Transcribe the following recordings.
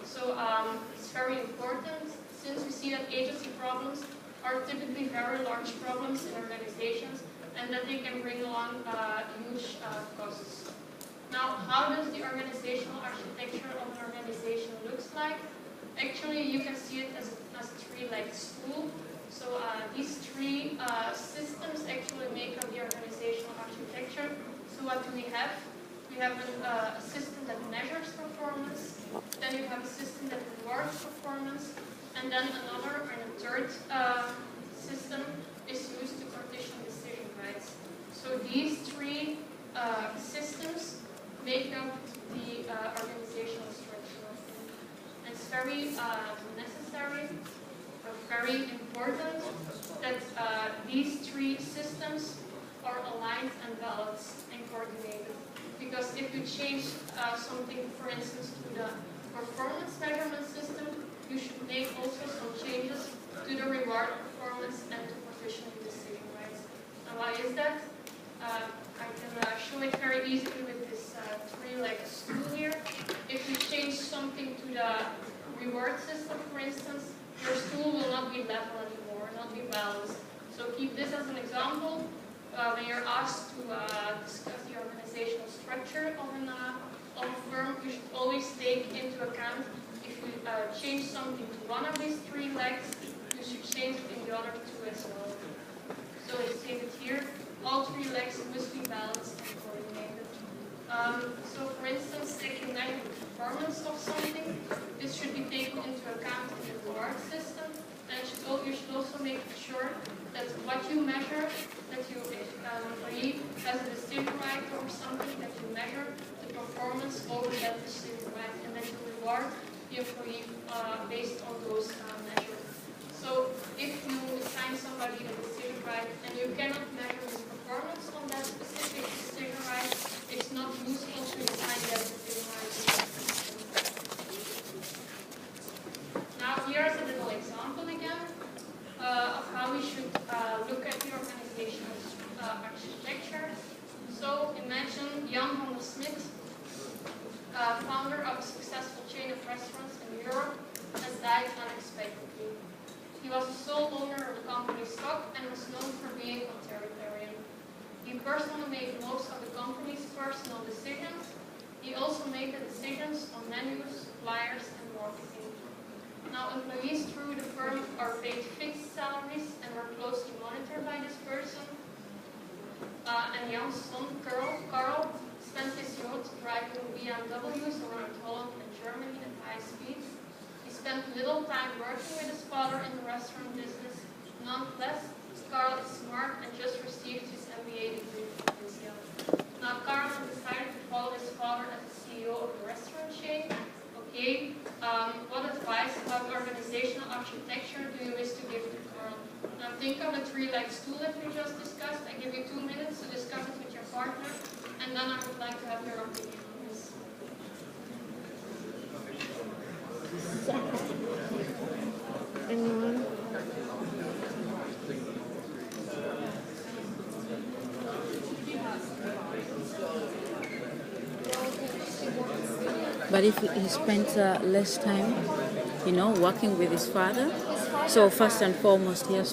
So it's very important, since we see that agency problems are typically very large problems in organizations, and that they can bring along huge costs. Now, how does the organizational architecture of an organization looks like? Actually, you can see it as a three-legged stool. So these three systems actually make up the organizational architecture. So what do we have? We have a system that measures performance, then you have a system that rewards performance, and then another and a third system is used to partition decision rights. So these three systems make up the organizational structure. And it's very necessary or very important that these three systems are aligned and balanced and coordinated. Because if you change something, for instance, to the performance measurement system, you should make also some changes to the reward performance and to partitioning decision rights. And why is that? I can show it very easily with this three-legged stool here. If you change something to the reward system, for instance, your stool will not be level anymore, not be balanced. So keep this as an example. When you're asked to discuss the organizational structure of a firm, you should always take into account if you change something to one of these three legs, you should change it in the other two as well. So let's take it here. All three legs must be balanced and coordinated. So for instance, if you measure the performance of something, this should be taken into account in the reward system, and you should also make sure that what you measure, that you, if an employee has a decision right over something, that you measure the performance over that decision right, and that you reward the employee based on those measures. So if you assign somebody a decision right and you cannot measure his performance on that specific decision right, it's not useful to assign that decision right. Now here's a little example again of how we should look at the organizational architecture. So imagine Jan van der Smit, founder of a successful chain of restaurants in Europe, has died unexpectedly. He was the sole owner of the company's stock and was known for being authoritarian. He personally made most of the company's personal decisions. He also made the decisions on menus, flyers, and marketing. Now, employees through the firm are paid fixed salaries and were closely monitored by this person. And Jan's son, Carl, spent his youth driving BMWs around Holland and Germany at high speeds. He spent little time working with his father in the restaurant business. Nonetheless, Carl is smart and just received his MBA degree from Asia. Now, Carl decided to follow his father as the CEO of the restaurant chain. Okay, what advice about organizational architecture do you wish to give to Carl? Now, think of the three-legged stool that we just discussed. I give you 2 minutes to discuss it with your partner, and then I would like to have your opinion on this. Anyone? But if he spent less time, working with his father, so first and foremost, he has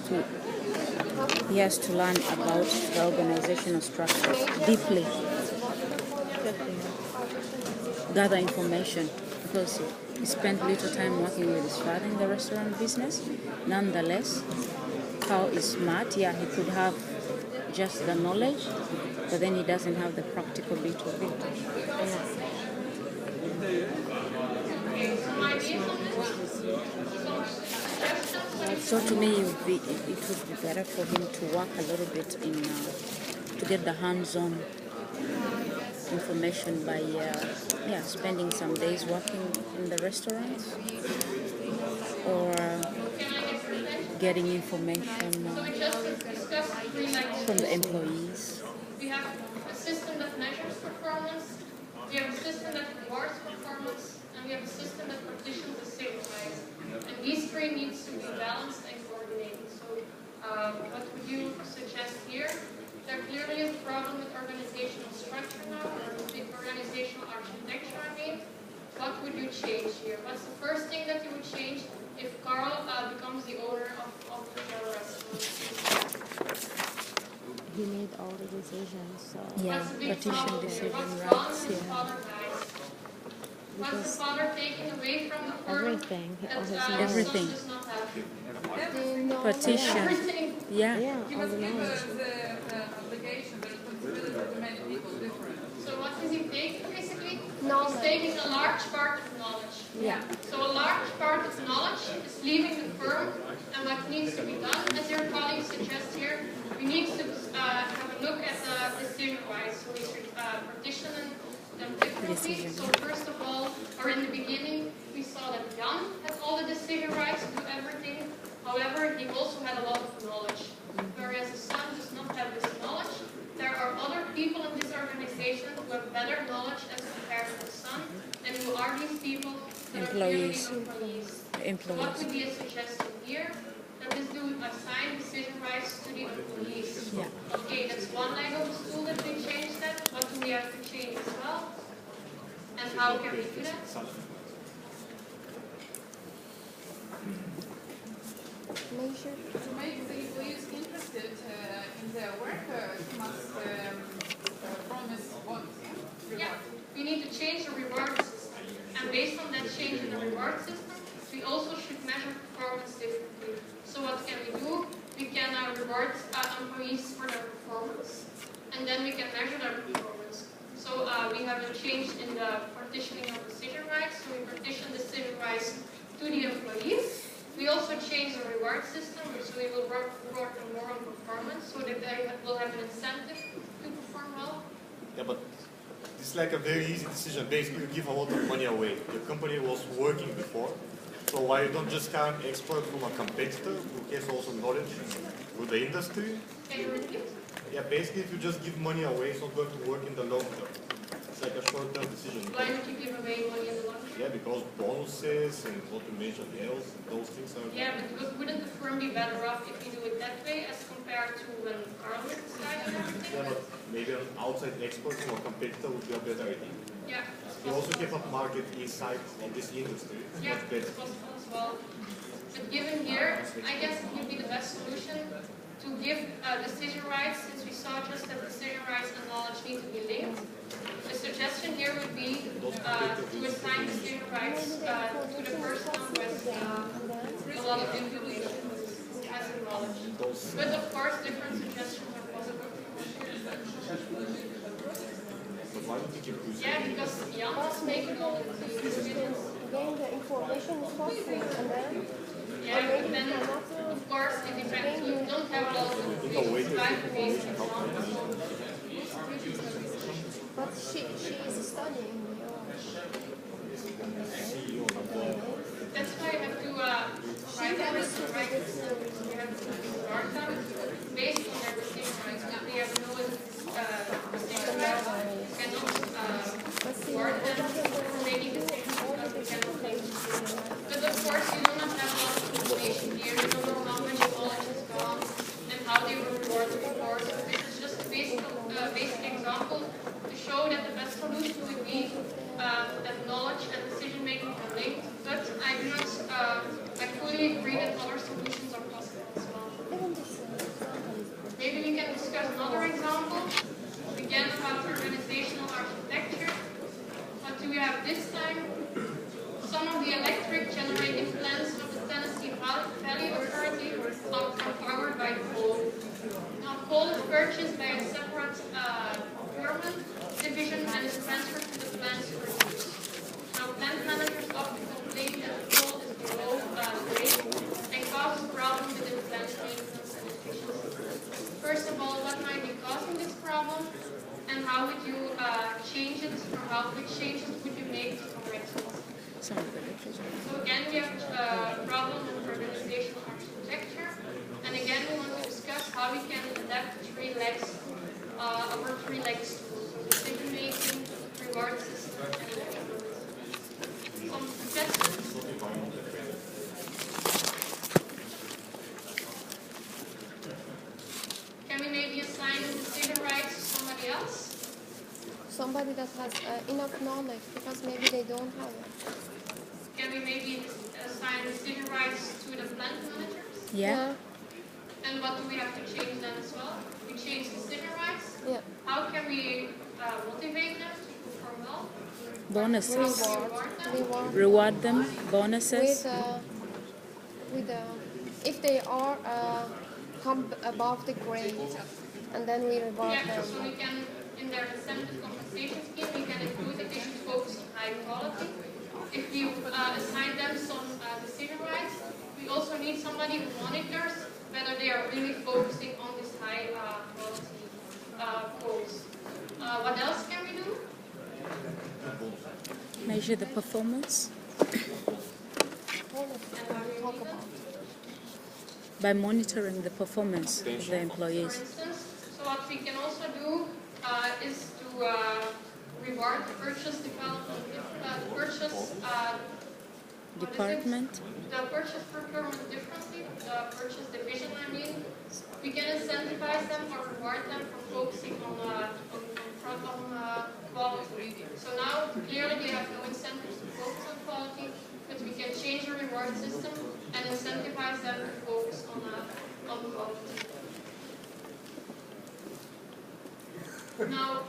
to learn about the organizational structure deeply, gather information, because he spent little time working with his father in the restaurant business. Nonetheless, Carl is smart. Yeah, he could have just the knowledge, but then he doesn't have the practical bit of it. Yeah. So to me, it would be better for him to work a little bit to get the hands-on information by spending some days working in the restaurants or getting information from the employees. We have a system that measures performance, we have a system that rewards performance, and we have a system that partitions the signals. And these three needs to be balanced and coordinated. So what would you suggest here? There clearly is a problem with organizational structure now, or with organizational architecture, I mean. What would you change here? What's the first thing that you would change if Carl becomes the owner of the restaurant? He made all the decisions, so Yeah, What's the big partition problem here? decision What's wrong rights. with the Yeah, father guys? What's the because father taking away from the firm everything, that all his the Everything. son does not have? they know Partition. Everything. yeah. Yeah, He all was the given knowledge. the obligation, the responsibility to make people different. So what is he taking basically? Knowledge. He's taking a large part of knowledge. Yeah. So a large part of knowledge is leaving the firm, and what needs to be done, as your colleague suggests here, we need to have a look at the decision rights. So we should partition them differently. Decision. So first of all, or in the beginning, we saw that Jan had all the decision rights to do everything. However, he also had a lot of knowledge, whereas the son does not have this knowledge. There are other people in this organization who have better knowledge as compared to the son, and who are these people? That are clearly Employees. employees. So what Employees. would be a suggestion here? That is to assign decision rights to the employees. Yeah. Okay, that's one leg of the stool that we changed that. What do we have to change as well? And how can we do that? Measure. To make the employees interested in their work, you must promise bonus, Yeah, we need to change the reward system. And based on that change in the reward system, we also should measure performance differently. So what can we do? We can reward employees for their performance, and then we can measure their performance. So we have a change in the partitioning of decision rights. So we partition decision rights to the employees. We also change the reward system, so we will reward them more on performance, so that they will have an incentive to perform well. Yeah, but it's like a very easy decision. Basically, you give a lot of money away. Your company was working before, so why you don't just hire an expert from a competitor who has also knowledge with the industry? Can you repeat? Yeah, basically, if you just give money away, it's not going to work in the long term. It's like a short-term decision. Why would you give away money in the long run? Yeah, because bonuses and automation else, those things are. Yeah, but wouldn't the firm be better off if you do it that way as compared to when Carl was deciding everything? Yeah, but maybe an outside expert from a competitor would be a better idea. Yeah, it's You also possible. give a market insight on this industry. It's Yeah, much better. it's possible as well. But given here, I guess it would be the best solution to give decision rights, since we saw just that decision rights and knowledge need to be linked. The suggestion here would be to assign decision rights to the person with a lot of information, has the knowledge. Those But of course, different suggestions are possible. But why don't you keep using Yeah, because Jan was making all the decisions. Gain the information is possible, and then Yeah, but then, of course, it depends. We don't have a lot of information. Database examples. but she is studying. That's why you have to write down the rights. You have to start them based on their decision rights. If they have no decision rights, you cannot word them for any decisions because we cannot take. But of course, you do not have a lot of information here. You don't know how much knowledge has gone and how they were rewarded before. So this is just a basic example to show that the best solution would be that knowledge and decision making are linked. But I do not, I fully agree that other solutions are possible as well. Even this example is Maybe we can discuss another example. Again, about organizational architecture. What do we have this time? Some of the electric generating plants of the Tennessee Valley Authority are powered by coal. Now, coal is purchased by a separate procurement division and is transferred to the plants for use. Now, plant managers often complain that the coal is below grade and causes problems within plant maintenance and efficiency. First of all, what might be causing this problem, and how would you change it, or which changes would you make to correct it? Some of the literature. So again, we have a problem with organizational architecture, and again, we want to discuss how we can adapt our three legs to decision making, reward system, and management. Some suggestions. Can we maybe assign decision rights to somebody else? somebody that has enough knowledge, because maybe they don't have it. Yeah. And what do we have to change then as well? We change decision rights. Yeah. How can we motivate them to perform well? Bonuses. Reward them Reward them. Bonuses. with if they are come above the grade, and then we reward Yeah, them. so we can, in their incentive compensation scheme, we can include that they should focus on high quality. If we assign them some decision rights, we also need somebody who monitors whether they are really focusing on this high quality goals. What else can we do? Measure the performance Talk about. by monitoring the performance of the For employees. instance, so what we can also do is to reward the purchase development, Department. the purchase procurement differently, the purchase division, I mean. We can incentivize them or reward them for focusing on quality. So now, clearly they have no incentives to focus on quality, but we can change the reward system and incentivize them to focus on quality. Now,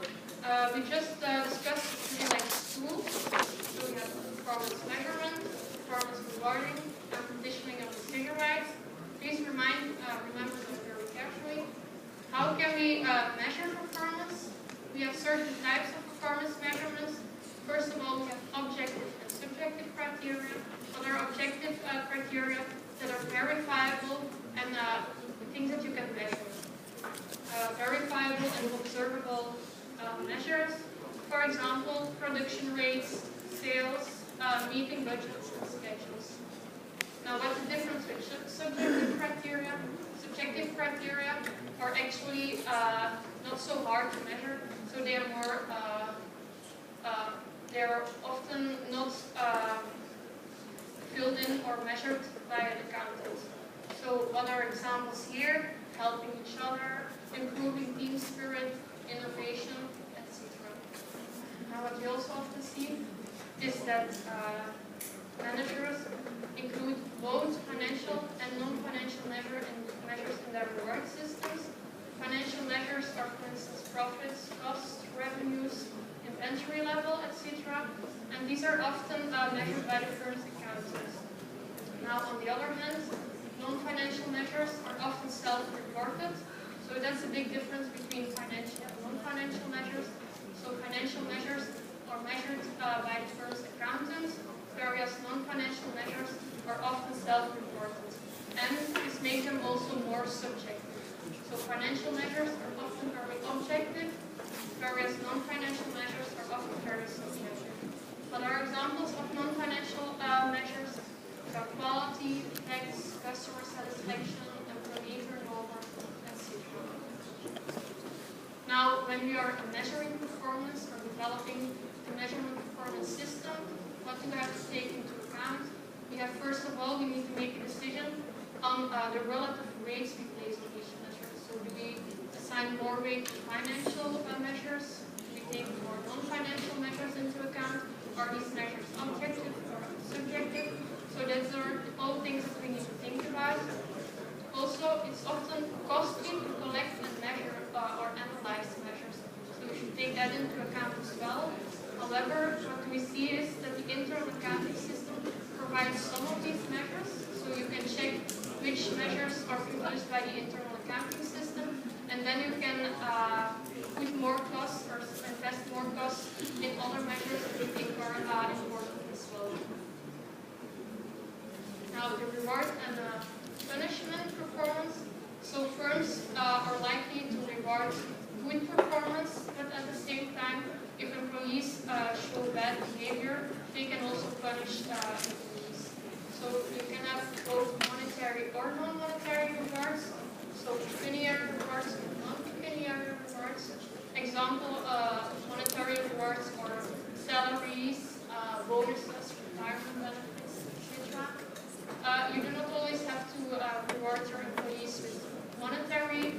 we just discussed things like tools. So we have performance measurement, performance rewarding, and conditioning of decision rights. Please remember them very carefully. How can we measure performance? We have certain types of performance measurements. First of all, we have objective and subjective criteria. Other objective criteria that are verifiable and things that you can measure. Verifiable and observable measures. For example, production rates, sales, meeting budgets and schedules. Now, what's the difference with subjective criteria? Subjective criteria are actually not so hard to measure, so they are more. They are often not filled in or measured by an accountant. So, what are examples here? Helping each other, improving team spirit, innovation, etc. Now, what we also often see is that managers include both financial and non-financial measures in their reward systems. Financial measures are, for instance, profits, costs, revenues, inventory level, etc. And these are often measured by the firm's accountants. Now, on the other hand, non-financial measures are often self-reported. So that's a big difference between financial and non-financial measures. So financial measures are measured by the firm's accountants, whereas non-financial measures are often self-reported. And this makes them also more subjective. So financial measures are often very objective, whereas non-financial measures are often very subjective. What are examples of non-financial measures? So quality, tax, customer satisfaction, employee turnover, etc. Now, when we are measuring performance or developing the measurement performance system, what do we have to take into account? We have, first of all, we need to make a decision on the relative weights we place on each measure. So do we assign more weight to financial measures? Do we take more non-financial measures into account? Are these measures objective or subjective? So those are all things that we need to think about. Also, it's often costly to collect and measure or analyze measures. So you should take that into account as well. However, what we see is that the internal accounting system provides some of these measures. So you can check which measures are produced by the internal accounting system, and then you can put more costs or invest more costs in other measures that you think are important as well. Now, the reward and punishment performance. So firms are likely to reward good performance, but at the same time, if employees show bad behavior, they can also punish employees. So you can have both monetary or non-monetary rewards. So pecuniary rewards and non-pecuniary rewards. Example, monetary rewards are salaries, bonuses, retirement benefits, etc. You do not always have to reward your employees with monetary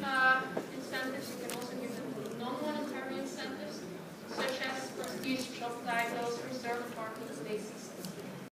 incentives. You can also give them non-monetary incentives, such as prestige job titles, reserved parking spaces,